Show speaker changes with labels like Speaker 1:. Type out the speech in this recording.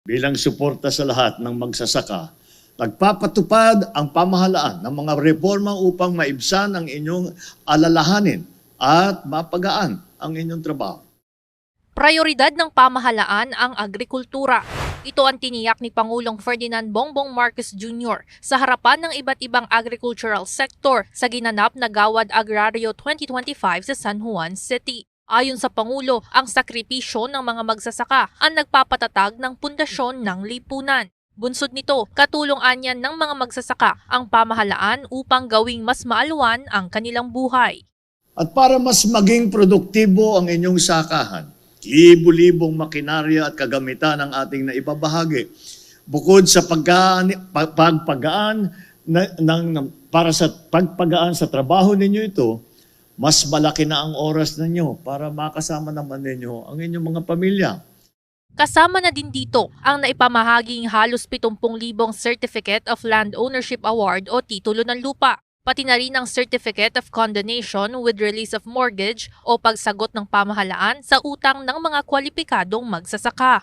Speaker 1: Bilang suporta sa lahat ng magsasaka, nagpapatupad ang pamahalaan ng mga reforma upang maibsan ang inyong alalahanin at mapagaan ang inyong trabaho.
Speaker 2: Prioridad ng pamahalaan ang agrikultura. Ito ang tiniyak ni Pangulong Ferdinand Bongbong Marcos Jr. sa harapan ng iba't ibang agricultural sector sa ginanap na Gawad Agrario 2025 sa San Juan City. Ayon sa Pangulo, ang sakripisyo ng mga magsasaka ang nagpapatatag ng pundasyon ng lipunan. Bunsod nito, katulong anyan ng mga magsasaka ang pamahalaan upang gawing mas maalwan ang kanilang buhay.
Speaker 1: At para mas maging produktibo ang inyong sakahan, libo-libong makinarya at kagamitan ang ating naibabahagi. Bukod sa para sa pagpagaan sa trabaho ninyo ito, mas malaki na ang oras ninyo para makasama naman ninyo ang inyong mga pamilya.
Speaker 2: Kasama na din dito ang naipamahaging halos 70,000 Certificate of Land Ownership Award o titulo ng lupa. Pati na rin ang Certificate of Condonation with Release of Mortgage o pagsagot ng pamahalaan sa utang ng mga kwalipikadong magsasaka.